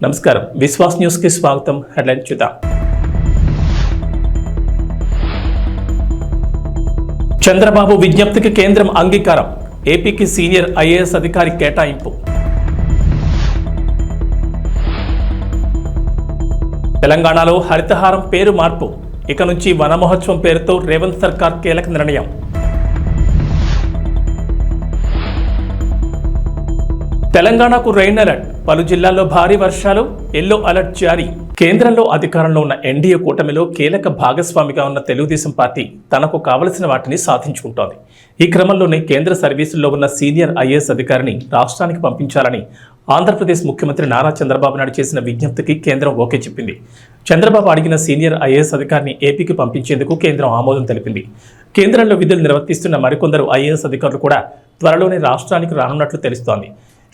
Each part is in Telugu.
నమస్కారం, విశ్వాస్ న్యూస్ కి స్వాగతం. హెడ్లైన్ చూద్దాం. చంద్రబాబు విజ్ఞప్తికి కేంద్రం అంగీకారం. ఏపీకి సీనియర్ ఐఏఎస్ అధికారి కేటాయింపు. తెలంగాణలో హరితహారం పేరు మార్పు. ఇక నుంచి వన మహోత్సవం పేరుతో రేవంత్ సర్కార్ కీలక నిర్ణయం. తెలంగాణకు రెయిన్ అలర్ట్. పలు జిల్లాల్లో భారీ వర్షాలు, ఎల్లో అలర్ట్ జారీ. కేంద్రంలో అధికారంలో ఉన్న ఎన్డీఏ కూటమిలో కీలక భాగస్వామిగా ఉన్న తెలుగుదేశం పార్టీ తనకు కావలసిన వాటిని సాధించుకుంటోంది. ఈ క్రమంలోనే కేంద్ర సర్వీసుల్లో ఉన్న సీనియర్ ఐఏఎస్ అధికారిని రాష్ట్రానికి పంపించాలని ఆంధ్రప్రదేశ్ ముఖ్యమంత్రి నారా చంద్రబాబు నాయుడు చేసిన విజ్ఞప్తికి కేంద్రం ఓకే చెప్పింది. చంద్రబాబు అడిగిన సీనియర్ ఐఏఎస్ అధికారిని ఏపీకి పంపించేందుకు కేంద్రం ఆమోదం తెలిపింది. కేంద్రంలో విధులు నిర్వర్తిస్తున్న మరికొందరు ఐఏఎస్ అధికారులు కూడా త్వరలోనే రాష్ట్రానికి రానున్నట్లు తెలుస్తోంది.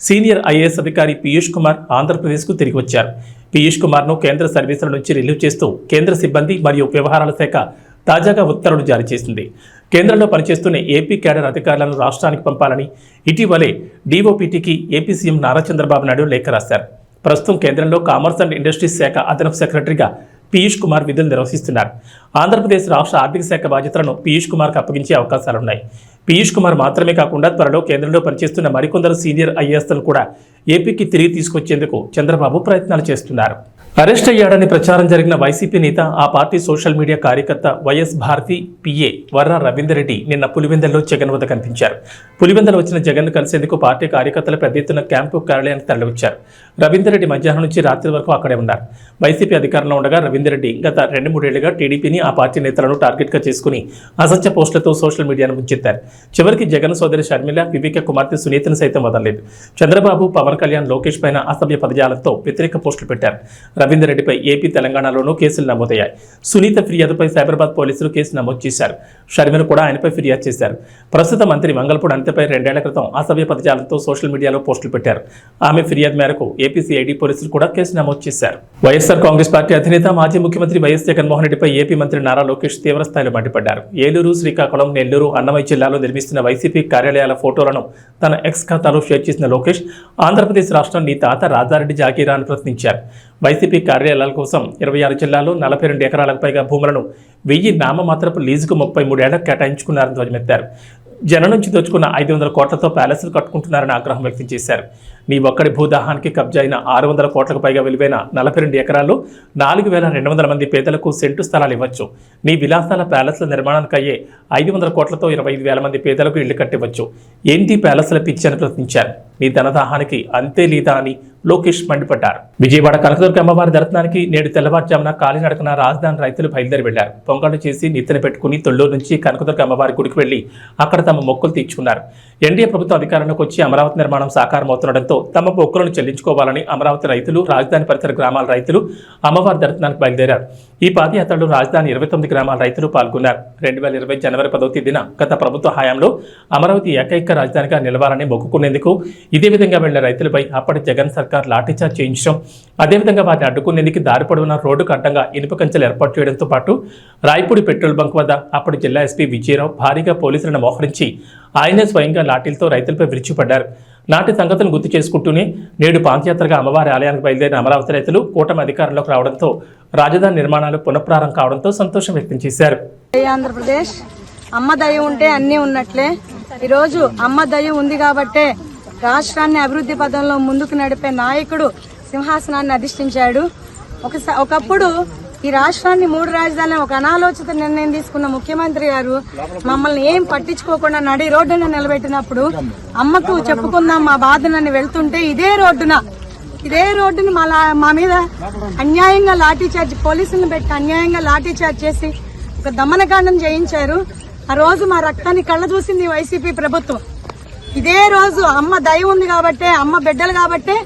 సీనియర్ ఐఏఎస్ అధికారి పీయూష్ కుమార్ ఆంధ్రప్రదేశ్కు తిరిగి వచ్చారు. పీయూష్ కుమార్ను కేంద్ర సర్వీసుల నుంచి రిలీవ్ చేస్తూ కేంద్ర సిబ్బంది మరియు వ్యవహారాల శాఖ తాజాగా ఉత్తర్వులు జారీ చేసింది. కేంద్రంలో పనిచేస్తున్న ఏపీ క్యాడర్ అధికారులను రాష్ట్రానికి పంపాలని ఇటీవలే డీఓపీటీకి ఏపీ సీఎం నారా చంద్రబాబు నాయుడు లేఖ రాశారు. ప్రస్తుతం కేంద్రంలో కామర్స్ అండ్ ఇండస్ట్రీస్ శాఖ అదనపు సెక్రటరీగా పీయూష్ కుమార్ విధులు నిర్వహిస్తున్నారు. ఆంధ్రప్రదేశ్ రాష్ట్ర ఆర్థిక శాఖ బాధ్యతలను పీయూష్ కుమార్కు అప్పగించే అవకాశాలున్నాయి. పీయూష్ కుమార్ మాత్రమే కాకుండా త్వరలో కేంద్రంలో పనిచేస్తున్న మరికొందరు సీనియర్ ఐఏఎస్లను కూడా ఏపీకి తిరిగి తీసుకొచ్చేందుకు చంద్రబాబు ప్రయత్నాలు చేస్తున్నారు. అరెస్ట్ అయ్యాడని ప్రచారం జరిగిన వైసీపీ నేత, ఆ పార్టీ సోషల్ మీడియా కార్యకర్త వైఎస్ భారతి పిఏ వర్ర రవీందర్ రెడ్డి నిన్న పులివెందులలో జగన్ వద్ద కనిపించారు. పులివెందులు వచ్చిన జగన్ కలిసేందుకు పార్టీ కార్యకర్తలు పెద్ద ఎత్తున క్యాంపు కార్యాలయానికి తరలివచ్చారు. రవీందర్ రెడ్డి మధ్యాహ్నం నుంచి రాత్రి వరకు అక్కడే ఉన్నారు. వైసీపీ అధికారంలో ఉండగా రవీందర్ రెడ్డి గత 2-3 ఏళ్లుగా టీడీపీని, ఆ పార్టీ నేతలను టార్గెట్గా చేసుకుని అసత్య పోస్టులతో సోషల్ మీడియాను ముంచెత్తారు. చివరికి జగన్ సోదరి షర్మిల, వివేక కుమార్తె సునీతను సైతం వదలలేదు. చంద్రబాబు, పవన్ కళ్యాణ్, లోకేష్ పైన అసభ్య పదజాలంతో వ్యతిరేక పోస్టులు పెట్టారు. రవీందర్ రెడ్డిపై ఏపీ, తెలంగాణలోనూ కేసులు నమోదయ్యాయి. సునీత ఫిర్యాదుపై సైబరాబాద్ పోలీసులు కేసు నమోదు చేశారు. షర్మిల కూడా ఆయనపై ఫిర్యాదు చేశారు. ప్రస్తుత మంత్రి మంగళపూడి అనితపై 2 ఏళ్ల క్రితం అసభ్య పదజాలంతో సోషల్ మీడియాలో పోస్టులు పెట్టారు. ఆమె ఫిర్యాదు మేరకు ఏపీ సిఐడి పోలీసులు కూడా కేసు నమోదు చేశారు. వైఎస్ఆర్ కాంగ్రెస్ పార్టీ అధినేత, మాజీ ముఖ్యమంత్రి వైఎస్ జగన్మోహన్ రెడ్డిపై ఏపీ మంత్రి నారా లోకేష్ తీవ్రస్థాయిలో మండిపడ్డారు. ఏలూరు, శ్రీకాకుళం, నెల్లూరు, అన్నమయ్య జిల్లాలో నిర్మిస్తున్న వైసీపీ కార్యాలయాల ఫోటోలను తన ఎక్స్ ఖాతాలో షేర్ చేసిన లోకేష్ ఆంధ్రప్రదేశ్ రాష్ట్రం నీ తాత రాజారెడ్డి జాగీరా అని ప్రశ్నించారు. వైసీపీ కార్యాలయాల కోసం 26 జిల్లాల్లో 42 ఎకరాలకు పైగా భూములను 1000 నామమాత్రపు లీజుకు 33 ఏళ్లకు కేటాయించుకున్నారని ధ్వజమెత్తారు. జనం నుంచి దోచుకున్న 500 కోట్లతో ప్యాలెస్లు కట్టుకుంటున్నారని ఆగ్రహం వ్యక్తం చేశారు. నీ ఒక్కడి భూదాహానికి కబ్జా అయిన 600 కోట్లకు పైగా విలువైన 42 ఎకరాల్లో 4200 మంది పేదలకు సెంటు స్థలాలు ఇవ్వచ్చు. నీ విలాసాల ప్యాలెస్ల నిర్మాణానికి అయ్యే 500 కోట్లతో 25,000 మంది పేదలకు ఇళ్లు కట్టివచ్చు. ఏంటి ప్యాలెస్ల పిచ్చి అని ప్రశ్నించారు. నీ ధనదాహానికి అంతే లేదా అని లోకేష్ మండిపడ్డారు. విజయవాడ కనకదుర్గ అమ్మవారి దర్శనానికి నేడు తెల్లవారుజామున కాలినడకన రాజధాని రైతులు బయలుదేరి వెళ్లారు. పొంగళ్ళు చేసి నిత్తెన పెట్టుకుని తొల్లూరు నుంచి కనకదుర్గ అమ్మవారి గుడికి వెళ్లి అక్కడ తమ మొక్కులు తీర్చుకున్నారు. ఎన్డీఏ ప్రభుత్వం అధికారంలోకి వచ్చి అమరావతి నిర్మాణం సాకారమవుతుండటంతో తమ మొక్కులను చెల్లించుకోవాలని అమరావతి రైతులు, రాజధాని పరిసర గ్రామాల రైతులు అమ్మవారి దర్శనానికి బయలుదేరారు. ఈ పాదయాత్రలో రాజధాని 29 గ్రామాల రైతులు పాల్గొన్నారు. 2020 జనవరి 10వ తేదీన గత ప్రభుత్వ హయాంలో అమరావతి ఏకైక రాజధానిగా నిలవాలని మొక్కుకునేందుకు ఇదే విధంగా వెళ్లిన రైతులపై అప్పటి జగన్ సర్కార్ లాఠీచార్జ్ చేయించడం, అదేవిధంగా వారిని అడ్డుకునేందుకు దారి పొడవునా రోడ్డుకు అడ్డంగా ఇనుప కంచెలు ఏర్పాటు చేయడంతో పాటు రాయపూడి పెట్రోల్ బంక్ వద్ద అప్పటి జిల్లా ఎస్పీ విజయరావు భారీగా పోలీసులను మోహరించి ఆయనే స్వయంగా లాఠీలతో రైతులపై విరుచుపడ్డారు. నాటి సంగతులను గుర్తు చేసుకుంటూనే నేడు పాదయాత్రగా అమ్మవారి ఆలయానికి బయలుదేరిన అమరావతి రైతులు కూటమి అధికారంలోకి రావడంతో రాజధాని నిర్మాణాలు పునఃప్రారంభం కావడంతో సంతోషం వ్యక్తం చేశారు. ఆంధ్రప్రదేశ్ అమ్మ దయ ఉంటే అన్నీ ఉన్నట్లే. ఈరోజు అమ్మ దయ ఉంది కాబట్టే రాష్ట్రాన్ని అభివృద్ధి పదంలో ముందుకు నడిపే నాయకుడు సింహాసనాన్ని అధిష్ఠించాడు. ఒకప్పుడు ఈ రాష్ట్రాన్ని 3 రాజధానులు ఒక అనాలోచిత నిర్ణయం తీసుకున్న ముఖ్యమంత్రి గారు మమ్మల్ని ఏం పట్టించుకోకుండా నడి రోడ్డున నిలబెట్టినప్పుడు అమ్మకు చెప్పుకుందాం మా బాధనని వెళ్తుంటే ఇదే రోడ్డుని మా మీద అన్యాయంగా లాఠీచార్జ్, పోలీసులను పెట్టి అన్యాయంగా లాఠీచార్జ్ చేసి ఒక దమనకాండం చేయించారు. ఆ రోజు మా రక్తాన్ని కళ్ళ చూసింది వైసీపీ ప్రభుత్వం. ఇదే రోజు అమ్మ దయ ఉంది కాబట్టే, అమ్మ బిడ్డలు కాబట్టే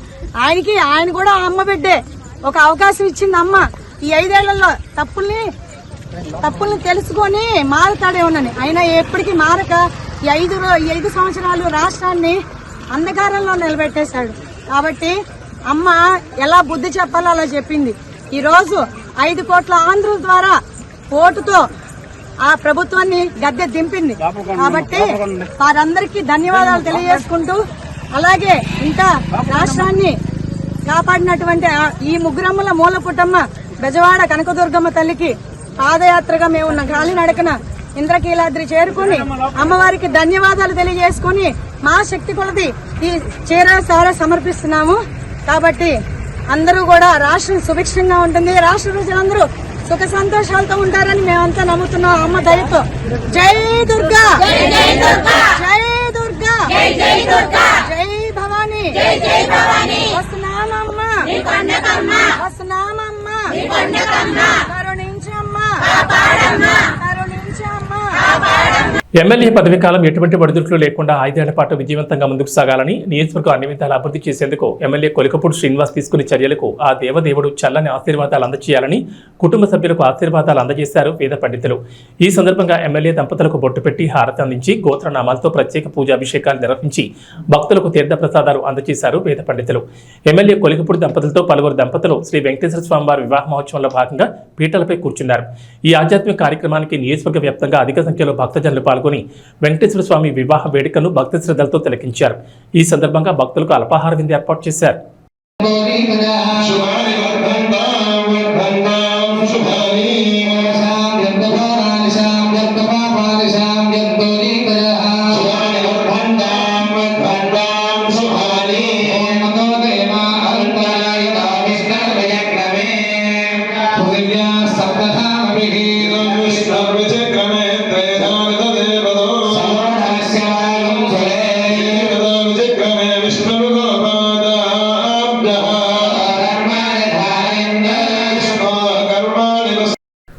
ఆయన కూడా అమ్మ బిడ్డే ఒక అవకాశం ఇచ్చింది అమ్మ. ఈ 5 ఏళ్లలో తప్పుల్ని తెలుసుకొని మారతాడే ఉన్నని ఆయన ఎప్పటికీ మారక ఈ 5 సంవత్సరాలు రాష్ట్రాన్ని అంధకారంలో నిలబెట్టేశాడు. కాబట్టి అమ్మ ఎలా బుద్ధి చెప్పాలో అలా చెప్పింది. ఈ రోజు 5 కోట్ల ఆంధ్రుల ద్వారా ఓటుతో ఆ ప్రభుత్వాన్ని గద్దె దింపింది. కాబట్టి వారందరికీ ధన్యవాదాలు తెలియజేసుకుంటూ, అలాగే ఇంకా రాష్ట్రాన్ని కాపాడినటువంటి ఈ ముగ్గురమ్మల మూల పుట్టమ్మ బెజవాడ కనకదుర్గమ్మ తల్లికి పాదయాత్రగా మేము కాలినడకన ఇంద్రకీలాద్రి చేరుకుని అమ్మవారికి ధన్యవాదాలు తెలియజేసుకుని మా శక్తి కొలది ఈ చీర సార సమర్పిస్తున్నాము. కాబట్టి అందరూ కూడా రాష్ట్రం సుభిక్షంగా ఉంటుంది, రాష్ట్ర ప్రజలందరూ సుఖ సంతోషాలతో ఉంటారని మేమంతా నమ్ముతున్నాం అమ్మ దయతో. జై దుర్గా, జై దుర్గా, జై భవానీ, వస్తున్నామమ్మా, వస్తున్నామమ్మా, కరుణించమ్మా, కరుణించమ్మా. ఎమ్మెల్యే పదవి కాలం ఎటువంటి ఒడిదుడుకులు లేకుండా 5 ఏళ్ల పాటు విజయవంతంగా ముందుకు సాగాలని, నియోజకవర్గం అన్ని విధాలు అభివృద్ధి చేసేందుకు ఎమ్మెల్యే కొలికపూడి శ్రీనివాస్ తీసుకునే చర్యలకు ఆ దేవదేవుడు చల్లని ఆశీర్వాదాలు అందజేయాలని కుటుంబ సభ్యులకు ఆశీర్వాదాలు అందజేశారు వేద పండితులు. ఈ సందర్భంగా ఎమ్మెల్యే దంపతులకు బొట్టు పెట్టి హారతి అందించి గోత్రనామాలతో ప్రత్యేక పూజాభిషేకాలు నిర్వహించి భక్తులకు తీర్థ ప్రసాదాలు అందజేశారు వేద పండితులు. ఎమ్మెల్యే కొలికపూడి దంపతులతో పలువురు దంపతులు శ్రీ వెంకటేశ్వర స్వామి వారి వివాహ మహోత్సవంలో భాగంగా పీటలపై కూర్చున్నారు. ఈ ఆధ్యాత్మిక కార్యక్రమానికి నియోజకవర్గ వ్యాప్తంగా అధిక సంఖ్యలో భక్తజనులు పాల్గొని వెంకటేశ్వర స్వామి వివాహ వేడుకను భక్తి శ్రద్ధలతో తిలకించారు. ఈ సందర్భంగా భక్తులకు అల్పాహార విందు ఏర్పాటు చేశారు.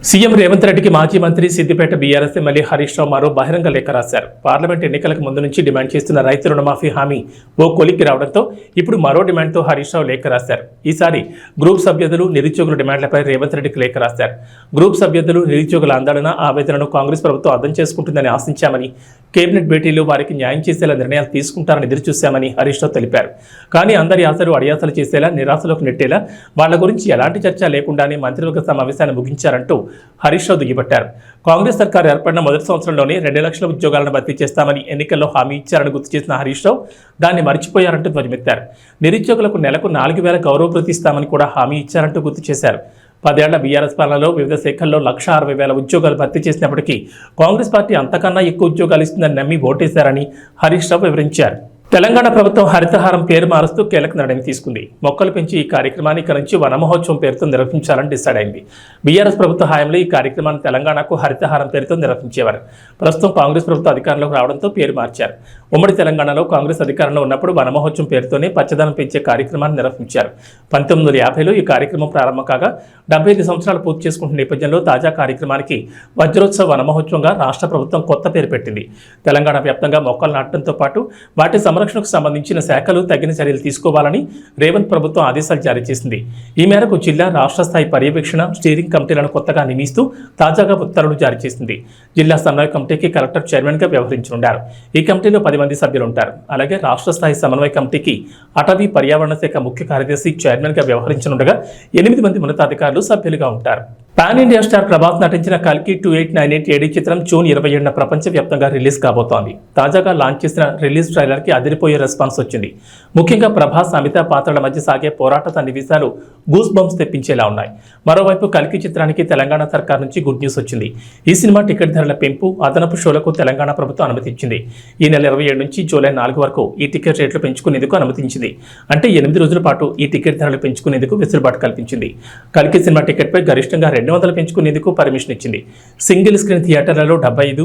సీఎం రేవంత్ రెడ్డికి మాజీ మంత్రి సిద్దిపేట బీఆర్ఎస్ ఎమ్మెల్యే హరీష్ రావు మరో బహిరంగ లేఖ రాశారు. పార్లమెంట్ ఎన్నికలకు ముందు నుంచి డిమాండ్ చేస్తున్న రైతు రుణమాఫీ హామీ ఓ కొలిక్కి రావడంతో ఇప్పుడు మరో డిమాండ్తో హరీష్ రావు లేఖ రాశారు. ఈసారి గ్రూప్ సభ్యులు నిరుద్యోగుల డిమాండ్లపై రేవంత్ రెడ్డికి లేఖ రాశారు. గ్రూప్ సభ్యులు నిరుద్యోగుల ఆందోళన ఆవేదనను కాంగ్రెస్ ప్రభుత్వం అర్థం చేసుకుంటుందని ఆశించామని, కేబినెట్ భేటీలో వారికి న్యాయం చేసేలా నిర్ణయాలు తీసుకుంటారని ఎదురుచూశామని హరీష్ రావు తెలిపారు. కానీ అందరి ఆశలు అడియాసలు చేసేలా, నిరాశలోకి నెట్టేలా వాళ్ల గురించి ఎలాంటి చర్చ లేకుండానే మంత్రివర్గ సమావేశాన్ని ముగించారంటూ హరీష్ రావు దుయ్యబట్టారు. కాంగ్రెస్ సర్కారు ఏర్పడిన మొదటి సంవత్సరంలోనే 2 లక్షల ఉద్యోగాలను భర్తీ చేస్తామని ఎన్నికల్లో హామీ ఇచ్చారని గుర్తు చేసిన హరీష్ రావు దాన్ని మర్చిపోయారంటూ ధ్వజమెత్తారు. నిరుద్యోగులకు నెలకు 4,000 గౌరవ భృతి ఇస్తామని కూడా హామీ ఇచ్చారంటూ గుర్తు చేశారు. 10 ఏళ్ల బీఆర్ఎస్ పాలనలో వివిధ శాఖల్లో 1,60,000 ఉద్యోగాలు భర్తీ చేసినప్పటికీ కాంగ్రెస్ పార్టీ అంతకన్నా ఎక్కువ ఉద్యోగాలు ఇస్తుందని నమ్మి ఓటేశారని హరీష్ రావు వివరించారు. తెలంగాణ ప్రభుత్వం హరితహారం పేరు మారుస్తూ కీలక నిర్ణయం తీసుకుంది. మొక్కలు పెంచి ఈ కార్యక్రమాన్ని ఇక నుంచి వనమహోత్సవం పేరుతో నిర్వహించాలని డిసైడ్ అయింది. బీఆర్ఎస్ ప్రభుత్వ హయాంలో ఈ కార్యక్రమాన్ని తెలంగాణకు హరితహారం పేరుతో నిర్వహించేవారు. ప్రస్తుతం కాంగ్రెస్ ప్రభుత్వం అధికారంలోకి రావడంతో పేరు మార్చారు. ఉమ్మడి తెలంగాణలో కాంగ్రెస్ అధికారంలో ఉన్నప్పుడు వనమహోత్సవం పేరుతోనే పచ్చదనం పెంచే కార్యక్రమాన్ని నిర్వహించారు. 1950లో ఈ కార్యక్రమం ప్రారంభం కాగా 75 సంవత్సరాలు పూర్తి చేసుకుంటున్న నేపథ్యంలో తాజా కార్యక్రమానికి వజ్రోత్సవ వనమహోత్సవంగా రాష్ట్ర ప్రభుత్వం కొత్త పేరు పెట్టింది. తెలంగాణ వ్యాప్తంగా మొక్కలు నాటడంతో పాటు వాటి సంరక్షణకు సంబంధించిన శాఖలు తగిన చర్యలు తీసుకోవాలని రేవంత్ ప్రభుత్వం ఆదేశాలు జారీ చేసింది. ఈ మేరకు జిల్లా రాష్ట్ర స్థాయి పర్యవేక్షణ స్టీరింగ్ కమిటీలను కొత్తగా నియమిస్తూ తాజాగా ఉత్తర్వులు జారీ చేసింది. జిల్లా సమన్వయ కమిటీకి కలెక్టర్ చైర్మన్గా వ్యవహరించనున్నారు. ఈ కమిటీలో 10 మంది సభ్యులు ఉంటారు. అలాగే రాష్ట్ర స్థాయి సమన్వయ కమిటీకి అటవీ పర్యావరణ శాఖ ముఖ్య కార్యదర్శి చైర్మన్గా వ్యవహరించనుండగా 8 మంది ఉన్నతాధికారులు సభ్యులుగా ఉంటారు. పాన్ ఇండియా స్టార్ ప్రభాస్ నటించిన కల్కి 2898 ఏడీ చిత్రం జూన్ 27న ప్రపంచవ్యాప్తంగా రిలీజ్ కాబోతోంది. తాజాగా లాంచ్ చేసిన రిలీజ్ ట్రైలర్కి అదిరిపోయే రెస్పాన్స్ వచ్చింది. ముఖ్యంగా ప్రభాస్, అమితాబ్ పాత్రల మధ్య సాగే పోరాట సన్నివేశాలు గూస్ బంప్స్ తెప్పించేలా ఉన్నాయి. మరోవైపు కల్కి చిత్రానికి తెలంగాణ సర్కార్ నుంచి గుడ్ న్యూస్ వచ్చింది. ఈ సినిమా టికెట్ ధరల పెంపు, అదనపు షోలకు తెలంగాణ ప్రభుత్వం అనుమతించింది. ఈ నెల 27 నుంచి జూలై 4 వరకు ఈ టికెట్ రేట్లు పెంచుకునేందుకు అనుమతించింది. అంటే 8 రోజుల పాటు ఈ టికెట్ ధరలు పెంచుకునేందుకు వెసులుబాటు కల్పించింది. కల్కి సినిమా టికెట్పై గరిష్టంగా 200 పెంచుకునేందుకు పర్మిషన్ ఇచ్చింది. సింగిల్ స్క్రీన్ థియేటర్లలో 75,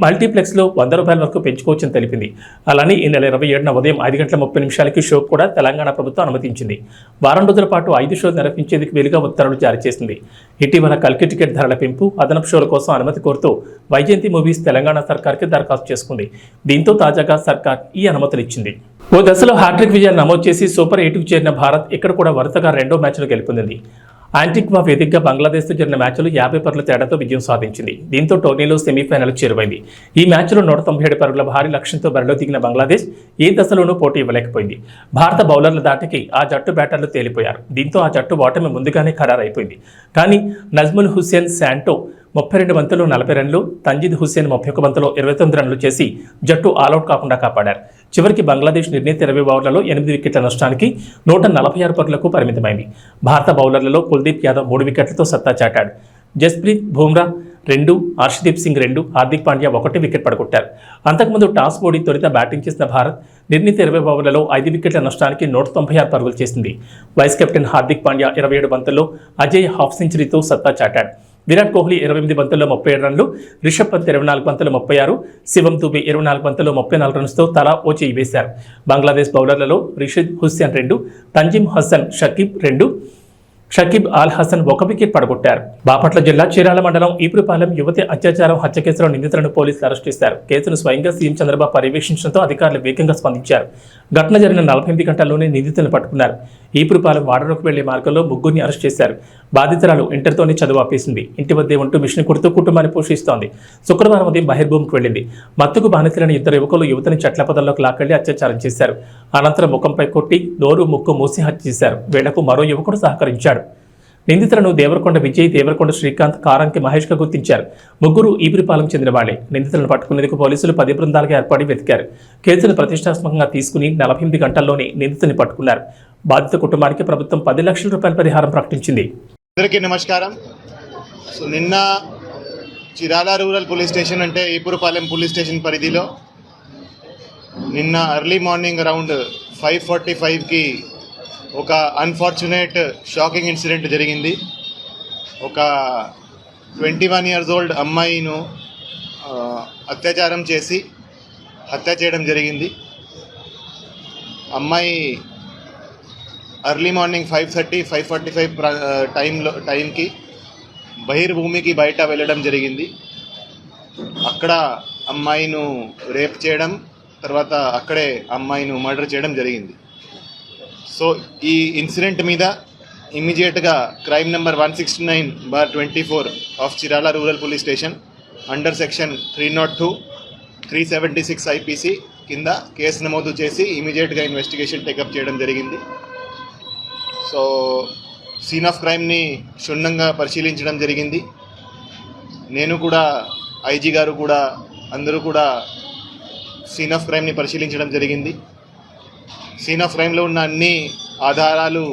మల్టీప్లెక్స్లో 100 రూపాయల వరకు పెంచుకోవచ్చని తెలిపింది. అలానే ఈ నెల 27న ఉదయం 5:30 షో కూడా తెలంగాణ ప్రభుత్వం అనుమతించింది. వారం రోజుల పాటు 5 షోలు నిర్వహించేందుకు వీలుగా ఉత్తర్వులు జారీ చేసింది. ఇటీవల కల్కి టికెట్ ధరల పెంపు, అదనపు షోల కోసం అనుమతి కోరుతూ వైజయంతి మూవీస్ తెలంగాణ సర్కార్కి దరఖాస్తు చేసుకుంది. దీంతో తాజాగా సర్కార్ ఈ అనుమతులు ఇచ్చింది. ఓ దశలో హ్యాట్రిక్ విజయాలు నమోదు చేసి సూపర్ 8కు చేరిన భారత్ ఇక్కడ కూడా వరుసగా 2వ మ్యాచ్ను గెలుపొందింది. యాంటిగ్వా వేదికగా బంగ్లాదేశ్తో జరిగిన మ్యాచ్లో 50 పరుగుల తేడాతో విజయం సాధించింది. దీంతో టోర్నీలో సెమీఫైనల్కు చేరువైంది. ఈ మ్యాచ్లో 197 పరుగుల భారీ లక్ష్యంతో బరిలో దిగిన బంగ్లాదేశ్ ఏ దశలోనూ పోటీ ఇవ్వలేకపోయింది. భారత బౌలర్ల దాటికి ఆ జట్టు బ్యాటర్లు తేలిపోయారు. దీంతో ఆ జట్టు ఓటమి ముందుగానే ఖరారైపోయింది. కానీ నజ్ముల్ హుస్సేన్ శాంటో 32 బంతులు 40 రన్లు, తంజీద్ హుస్సేన్ 31 బంతులో 29 రన్లు చేసి జట్టు ఆలౌట్ కాకుండా కాపాడారు. చివరికి బంగ్లాదేశ్ నిర్ణీత 20 ఓవర్లలో 8 వికెట్ల నష్టానికి 146 పరుగులకు పరిమితమైంది. భారత బౌలర్లలో కుల్దీప్ యాదవ్ 3 వికెట్లతో సత్తా చాటాడు. జస్ప్రీత్ బుమ్రా 2, హర్షదీప్ సింగ్ 2, హార్దిక్ పాండ్యా 1 వికెట్ పడగొట్టారు. అంతకుముందు టాస్ ఓడి తొలుత బ్యాటింగ్ చేసిన భారత్ నిర్ణీత 20 ఓవర్లలో 5 వికెట్ల నష్టానికి 196 పరుగులు చేసింది. వైస్ కెప్టెన్ హార్దిక్ పాండ్యా 27 బంతుల్లో అజయ్ హాఫ్ సెంచరీతో సత్తా చాటాడు. విరాట్ కోహ్లీ 28 బంతుల్లో 37 రన్లు, రిషబ్ పంత్ 24 బంతుల్లో 36, శివం దుబే 24 బంతుల్లో 34 రన్స్తో తలా ఓ చేయి వేశారు. బంగ్లాదేశ్ బౌలర్లలో రిషద్ హుస్సేన్ 2, తంజిమ్ హసన్ షకీబ్ అల్ హసన్ 1 వికెట్ పడగొట్టారు. బాపట్ల జిల్లా చీరాల మండలం ఈపురపాలెం యువతి అత్యాచారం హత్య కేసులో నిందితులను పోలీసులు అరెస్ట్ చేశారు. కేసును స్వయంగా సీఎం చంద్రబాబు పర్యవేక్షించడంతో అధికారులు వేగంగా స్పందించారు. ఘటన జరిగిన 48 గంటల్లోనే నిందితులను పట్టుకున్నారు. ఈపురపాలెం వాడలోకి వెళ్లే మార్గంలో 3 అరెస్ట్ చేశారు. బాధితురాలు ఇంటర్తోనే చదువు ఆపేసింది. ఇంటి వద్దే ఉంటూ మిషన్ కుడుతూ కుటుంబాన్ని పోషిస్తోంది. శుక్రవారం ఉదయం బహిర్భూమికి వెళ్లింది. మత్తుకు బానితులైన 2 యువకులు యువతిని చెట్ల పొదల్లోకి లాక్కెళ్లి అత్యాచారం చేశారు. అనంతరం ముఖంపై కొట్టి నోరు ముక్కు మూసి హత్య చేశారు. వీళ్లకు మరో యువకుడు సహకరించాడు. నిందితులను దేవరకొండ విజయ్, దేవరకొండ శ్రీకాంత్, కారంకి మహేష్ గా గుర్తించారు. 3 ఈపురపాలెం చెందిన వాళ్లే. నిందితులను పట్టుకునేందుకు పోలీసులు 10 బృందాలుగా ఏర్పడి వెతికారు. కేసును ప్రతిష్టాత్మకంగా తీసుకుని 48 గంటల్లోనే నిందితుని పట్టుకున్నారు. బాధిత కుటుంబానికి ప్రభుత్వం 10 లక్షల రూపాయల పరిహారం ప్రకటించింది. అందరికీ నమస్కారం. సో నిన్న చిరాల రూరల్ పోలీస్ స్టేషన్ అంటే ఈపురపాలెం పోలీస్ స్టేషన్ పరిధిలో నిన్న ఎర్లీ మార్నింగ్ అరౌండ్ 5:45కి ఒక అన్ఫార్చునేట్ షాకింగ్ ఇన్సిడెంట్ జరిగింది. ఒక 21 years old అమ్మాయిను అత్యాచారం చేసి హత్య చేయడం జరిగింది. అమ్మాయి ఎర్లీ మార్నింగ్ 5:30, 5:45 టైంకి బహిర్భూమికి బయట వెళ్ళడం జరిగింది. అక్కడ అమ్మాయిను రేప్ చేయడం, తర్వాత అక్కడే అమ్మాయిను మర్డర్ చేయడం జరిగింది. సో ఈ ఇన్సిడెంట్ మీద ఇమ్మీడియట్గా crime number 169/24 of Chirala rural police station under section 302, 376 IPC కింద కేసు నమోదు చేసి ఇమ్మీడియట్గా ఇన్వెస్టిగేషన్ టేకప్ చేయడం జరిగింది. సో సీన్ ఆఫ్ క్రైమ్ని క్షుణ్ణంగా పరిశీలించడం జరిగింది. నేను కూడా, ఐజీ గారు కూడా, అందరూ కూడా సీన్ ఆఫ్ క్రైమ్ని పరిశీలించడం జరిగింది. సీన్ ఆఫ్ క్రైమ్లో ఉన్న అన్ని ఆధారాలు,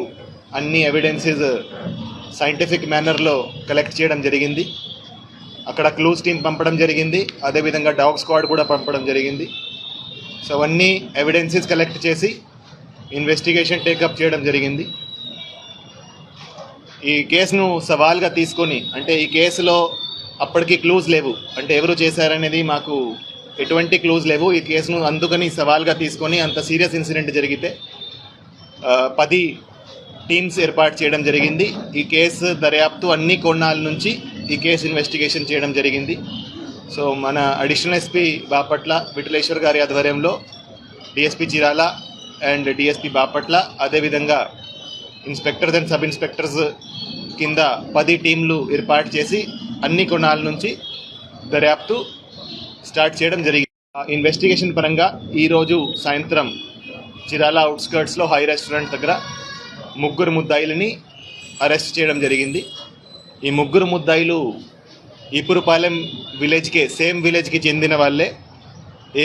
అన్ని ఎవిడెన్సెస్ సైంటిఫిక్ మేనర్లో కలెక్ట్ చేయడం జరిగింది. అక్కడ క్లూస్ టీమ్ పంపడం జరిగింది. అదేవిధంగా డాగ్ స్క్వాడ్ కూడా పంపడం జరిగింది. సో అవన్నీ ఎవిడెన్సెస్ కలెక్ట్ చేసి ఇన్వెస్టిగేషన్ టేకప్ చేయడం జరిగింది. ఈ కేసును సవాల్గా తీసుకొని, అంటే ఈ కేసులో అప్పటికి క్లూజ్ లేవు, అంటే ఎవరు చేశారనేది మాకు ఎటువంటి క్లూజ్ లేవు. ఈ కేసును అందుకని సవాల్గా తీసుకొని, అంత సీరియస్ ఇన్సిడెంట్ జరిగితే 10 టీమ్స్ ఏర్పాటు చేయడం జరిగింది. ఈ కేసు దర్యాప్తు అన్ని కోణాల నుంచి ఈ కేసు ఇన్వెస్టిగేషన్ చేయడం జరిగింది. సో మన అడిషనల్ ఎస్పీ బాపట్ల విఠలేశ్వర్ గారి ఆధ్వర్యంలో DSP Chirala and DSP Bapatla, అదేవిధంగా ఇన్స్పెక్టర్స్ అండ్ సబ్ ఇన్స్పెక్టర్స్ కింద 10 టీంలు ఏర్పాటు చేసి అన్ని కోణాల నుంచి దర్యాప్తు స్టార్ట్ చేయడం జరిగింది. ఇన్వెస్టిగేషన్ పరంగా ఈరోజు సాయంత్రం చిరాల అవుట్స్కర్ట్స్లో హై రెస్టారెంట్ దగ్గర 3 ముద్దాయిలని అరెస్ట్ చేయడం జరిగింది. ఈ 3 ముద్దాయిలు ఈపురపాలెం విలేజ్కే, సేమ్ విలేజ్కి చెందిన వాళ్ళే.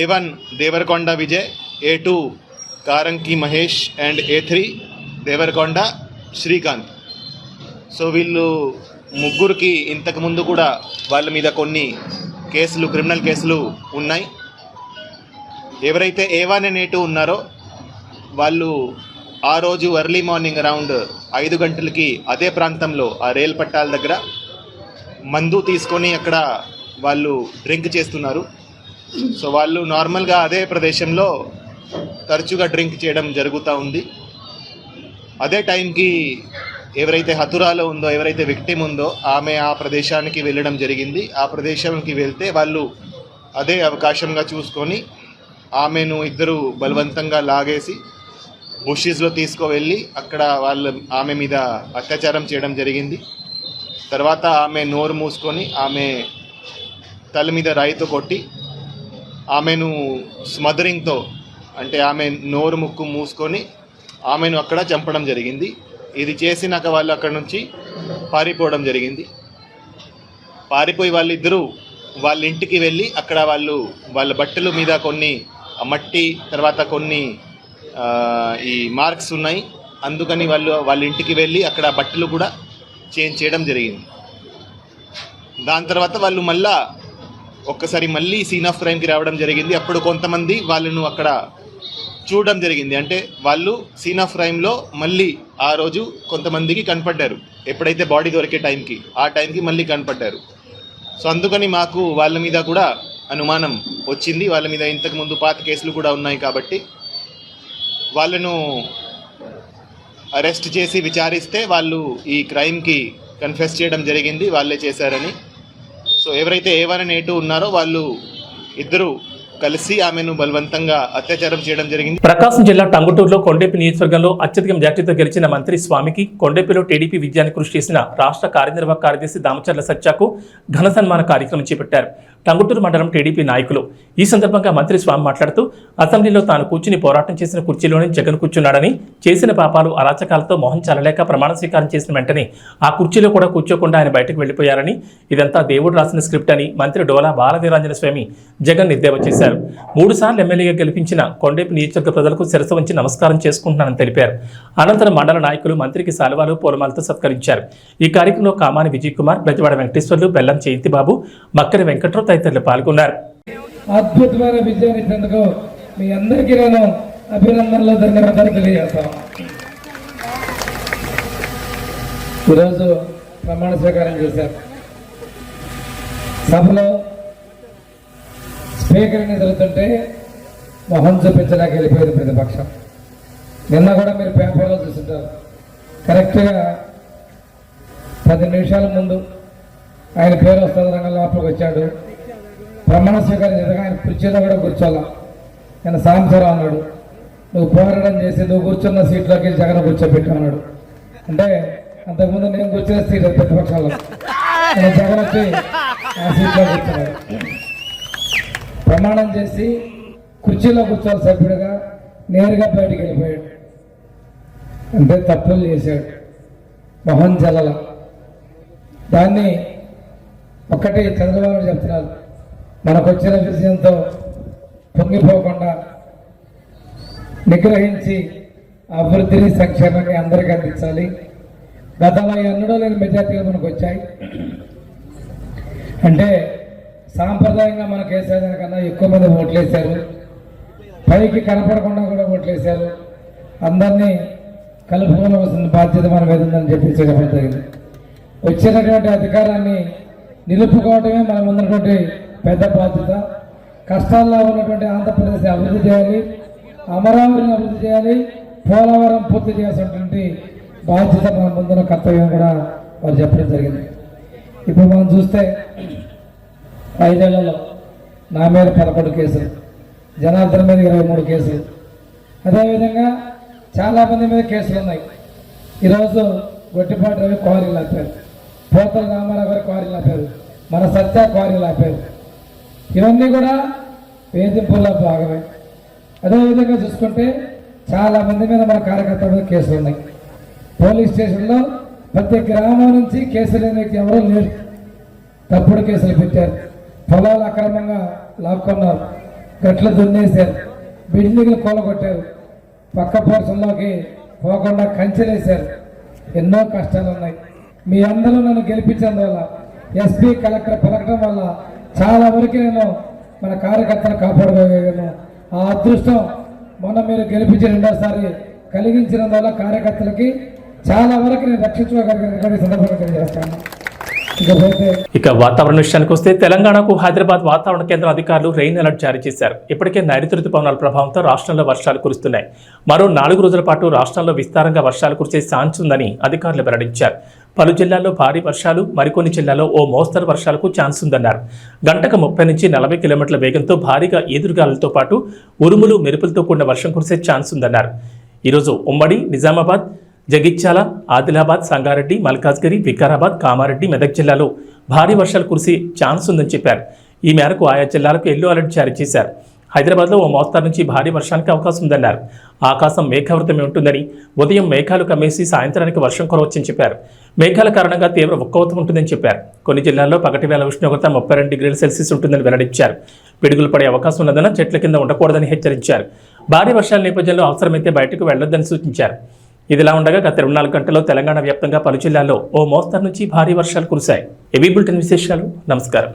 A1 Devarakonda Vijay, A2 Karanki Mahesh and A3 Devarakonda Srikanth. So వీళ్ళు 3కి ఇంతకుముందు కూడా వాళ్ళ మీద కొన్ని కేసులు, క్రిమినల్ కేసులు ఉన్నాయి. ఎవరైతే A1 and A2 ఉన్నారో వాళ్ళు ఆ రోజు ఎర్లీ మార్నింగ్ అరౌండ్ 5 గంటలకి అదే ప్రాంతంలో ఆ రైల్ పట్టాల దగ్గర మందు తీసుకొని అక్కడ వాళ్ళు డ్రింక్ చేస్తున్నారు. సో వాళ్ళు నార్మల్గా అదే ప్రదేశంలో తరచుగా డ్రింక్ చేయడం జరుగుతూ ఉంది. అదే టైంకి ఎవరైతే హతురాలో ఉందో, ఎవరైతే విక్టిమ్ ఉందో, ఆమె ఆ ప్రదేశానికి వెళ్ళడం జరిగింది. ఆ ప్రదేశానికి వెళ్తే వాళ్ళు అదే అవకాశంగా చూసుకొని ఆమెను ఇద్దరు బలవంతంగా లాగేసి బుషెస్లో తీసుకువెళ్ళి అక్కడ ఆమె మీద అత్యాచారం చేయడం జరిగింది. తర్వాత ఆమె నోరు మూసుకొని ఆమె తల మీద రాయితో కొట్టి ఆమెను స్మదరింగ్తో, అంటే ఆమె నోరు ముక్కు మూసుకొని ఆమెను అక్కడ చంపడం జరిగింది. ఇది చేసినాక వాళ్ళు అక్కడ నుంచి పారిపోవడం జరిగింది. పారిపోయి వాళ్ళిద్దరూ వాళ్ళ ఇంటికి వెళ్ళి అక్కడ వాళ్ళ బట్టల మీద కొన్ని మట్టి తర్వాత కొన్ని ఈ మార్క్స్ ఉన్నాయి. అందుకని వాళ్ళ ఇంటికి వెళ్ళి అక్కడ బట్టలు కూడా చేంజ్ చేయడం జరిగింది. దాని తర్వాత వాళ్ళు మళ్ళీ సీన్ ఆఫ్ క్రైమ్కి రావడం జరిగింది. అప్పుడు కొంతమంది వాళ్ళను అక్కడ చూడడం జరిగింది. అంటే వాళ్ళు సీన్ ఆఫ్ క్రైమ్లో మళ్ళీ ఆ రోజు కొంతమందికి కనపడ్డారు. ఎప్పుడైతే బాడీ దొరికే ఆ టైంకి మళ్ళీ కనపడ్డారు. సో అందుకని మాకు వాళ్ళ మీద కూడా అనుమానం వచ్చింది. వాళ్ళ మీద ఇంతకుముందు పాత కేసులు కూడా ఉన్నాయి కాబట్టి వాళ్ళను అరెస్ట్ చేసి విచారిస్తే వాళ్ళు ఈ క్రైమ్కి కన్ఫెస్ చేయడం జరిగింది, వాళ్ళే చేశారని. సో ఎవరైతే A1 and A2 ఉన్నారో వాళ్ళు ఇద్దరు కలిసి ఆమెను బలవంతంగా అత్యాచారం చేయడం జరిగింది. ప్రకాశం జిల్లా టంగుటూరులో కొండేపి నియోజకవర్గంలో అత్యధిక మెజార్టీతో గెలిచిన మంత్రి స్వామికి కొండేపిలో టీడీపీ విజయాన్ని కృషి చేసిన రాష్ట్ర కార్యనిర్వాహక కార్యదర్శి దామచర్ల సత్యాకు ఘన సన్మాన కార్యక్రమం చేపట్టారు టంగుటూరు మండలం టీడీపీ నాయకులు. ఈ సందర్భంగా మంత్రి స్వామి మాట్లాడుతూ అసెంబ్లీలో తాను కూర్చుని పోరాటం చేసిన కుర్చీలోనే జగన్ కూర్చున్నాడని, చేసిన పాపాలు అరాచకాలతో మొహం చల్లలేక ప్రమాణ స్వీకారం చేసిన వెంటనే ఆ కుర్చీలో కూడా కూర్చోకుండా ఆయన బయటకు వెళ్లిపోయారని, ఇదంతా దేవుడు రాసిన స్క్రిప్ట్ అని మంత్రి డోలా బాలవీరాంజన స్వామి జగన్ ఎద్దేవా చేశారు. 3 సార్లు ఎమ్మెల్యేగా గెలిపించిన కొండేపి నియోజకవర్గ ప్రజలకు శిరస్సు వంచి నమస్కారం చేసుకుంటున్నానని తెలిపారు. అనంతరం మండల నాయకులు మంత్రికి శాలువాలు పూలమాలతో సత్కరించారు. ఈ కార్యక్రమంలో కామాని విజయ్ కుమార్, బెజవాడ వెంకటేశ్వర్లు, బెల్లం జయంతిబాబు, మక్కరి వెంకట్రావు తదితరులు పాల్గొన్నారు. అద్భుతమైన విజయాన్ని ఇచ్చేందుకు మీ అందరికీ నేను అభినందనలు, ధన్యవాదాలు తెలియజేస్తాను. ఈరోజు ప్రమాణ స్వీకారం చేశారు. సభలో స్పీకర్ని జరుగుతుంటే మొహం చూపించడానికి వెళ్ళిపోయింది ప్రతిపక్షం. నిన్న కూడా మీరు పేపర్లో చూస్తుంటారు. కరెక్ట్గా 10 నిమిషాల ముందు ఆయన పేరు వస్తుంది రంగం లోపలికి వచ్చాడు. ప్రమాణ స్వీకారం చేశాక ఆయన కుర్చీలో కూడా కూర్చోాల. ఆయన సాంబశివరావు అన్నాడు, నువ్వు పోరాటం చేసి నువ్వు కూర్చున్న సీట్లోకి జగన్ కూర్చోబెట్టు అన్నాడు. అంటే అంతకుముందు నేను కూర్చున్న సీట్ ప్రతిపక్షంలో, జగన్ వచ్చి ఆ సీట్లో కూర్చున్నాడు. ప్రమాణం చేసి కుర్చీలో కూర్చోవాలి సభ్యుడిగా, నేరుగా బయటికి వెళ్ళిపోయాడు. అంటే తప్పులు చేశాడు, మొహం జల్లల. దాన్ని ఒక్కటి చంద్రబాబు చెప్తున్నారు, మనకు వచ్చిన విజయంతో పొంగిపోకుండా నిగ్రహించి అభివృద్ధిని, సంక్షేమాన్ని అందరికీ అందించాలి. గతంలో ఎన్నడూ లేని మెజార్టీలు మనకు వచ్చాయి. అంటే సాంప్రదాయంగా మనకు వేసేదానికన్నా ఎక్కువ మంది ఓట్లేశారు. పైకి కనపడకుండా కూడా ఓట్లేశారు. అందరినీ కలుపుకోవాల్సిన బాధ్యత మన మీద ఉందని చెప్పి చెప్పడం జరిగింది. వచ్చినటువంటి అధికారాన్ని నిలుపుకోవడమే మన ముందున్నటువంటి పెద్ద బాధ్యత. కష్టాల్లో ఉన్నటువంటి ఆంధ్రప్రదేశ్ అభివృద్ధి చేయాలి, అమరావతిని అభివృద్ధి చేయాలి, పోలవరం పూర్తి చేయాల్సినటువంటి బాధ్యత మన ముందున్న కర్తవ్యం కూడా వారు చెప్పడం జరిగింది. ఇప్పుడు మనం చూస్తే 5 ఏళ్లలో నా మీద 11 కేసులు, జనార్దన్ మీద 23 కేసులు, అదేవిధంగా చాలామంది మీద కేసులు ఉన్నాయి. ఈరోజు గొట్టిపాటి రవి క్వారీలు ఆపారు, పోతల రామారావు గారు క్వారీలు ఆపారు, మన సత్య క్వారీలు ఆపారు. ఇవన్నీ కూడా వేధింపుల్లో భాగమే. అదేవిధంగా చూసుకుంటే చాలామంది మీద మన కార్యకర్తల మీద కేసులు ఉన్నాయి. పోలీస్ స్టేషన్లో ప్రతి గ్రామం నుంచి కేసులు లేని ఎవరూ లేరు. తప్పుడు కేసులు పెట్టారు, పొలాలు అక్రమంగా లాక్కున్నారు, గట్లు దున్నేశారు, బిల్డింగ్లు కూలగొట్టారు, పక్క పోర్షన్లోకి పోకుండా కంచెలేశారు. ఎన్నో కష్టాలు ఉన్నాయి. మీ అందరూ నన్ను గెలిపించేందువల్ల, ఎస్పీ కలెక్టర్ పలకడం వల్ల చాలా వరకు నేను మన కార్యకర్తలు కాపాడుకోగలను. ఆ అదృష్టం మొన్న మీరు గెలిపించి 2వ సారి కలిగించినందువల్ల కార్యకర్తలకి చాలా వరకు నేను రక్షించుకోగలిగిన సందర్భంగా తెలియజేస్తాను. ఇక వాతావరణ విషయానికి వస్తే తెలంగాణకు హైదరాబాద్ వాతావరణ కేంద్రం అధికారులు రెయిన్ అలర్ట్ జారీ చేశారు. ఇప్పటికే నైరుతి రుతుపవనాల ప్రభావంతో రాష్ట్రంలో వర్షాలు కురుస్తున్నాయి. మరో 4 రోజుల పాటు రాష్ట్రంలో విస్తారంగా వర్షాలు కురిసే ఛాన్స్ ఉందని అధికారులు వెల్లడించారు. పలు జిల్లాల్లో భారీ వర్షాలు, మరికొన్ని జిల్లాల్లో ఓ మోస్తరు వర్షాలకు ఛాన్స్ ఉందన్నారు. గంటకు 30 నుంచి 40 కిలోమీటర్ల వేగంతో భారీగా ఈదురుగాలులతో పాటు ఉరుములు, మెరుపులతో కూడిన వర్షం కురిసే ఛాన్స్ ఉందన్నారు. ఈరోజు ఉమ్మడి నిజామాబాద్, జగిత్యాల, ఆదిలాబాద్, సంగారెడ్డి, మల్కాజ్గిరి, వికారాబాద్, కామారెడ్డి, మెదక్ జిల్లాలో భారీ వర్షాలు కురిసే ఛాన్స్ ఉందని చెప్పారు. ఈ మేరకు ఆయా జిల్లాలకు ఎల్లో అలర్ట్ జారీ చేశారు. హైదరాబాద్లో ఓ మోస్తారు నుంచి భారీ వర్షానికి అవకాశం ఉందన్నారు. ఆకాశం మేఘావృతమే ఉంటుందని, ఉదయం మేఘాలు కమ్మేసి సాయంత్రానికి వర్షం కురవచ్చని చెప్పారు. మేఘాల కారణంగా తీవ్ర ఉక్కవతం ఉంటుందని చెప్పారు. కొన్ని జిల్లాల్లో పగటి వేళ ఉష్ణోగ్రత 32 డిగ్రీల సెల్సియస్ ఉంటుందని వెల్లడించారు. పిడుగులు పడే అవకాశం ఉన్నందున చెట్ల కింద ఉండకూడదని హెచ్చరించారు. భారీ వర్షాల నేపథ్యంలో అవసరమైతే బయటకు వెళ్లొద్దని సూచించారు. ఇదిలా ఉండగా గత 24 గంటల్లో తెలంగాణ వ్యాప్తంగా పలు జిల్లాల్లో ఓ మోస్తరు నుంచి భారీ వర్షాలు కురిశాయి. ఏవీ బులెటిన్ విశేషాలు. నమస్కారం.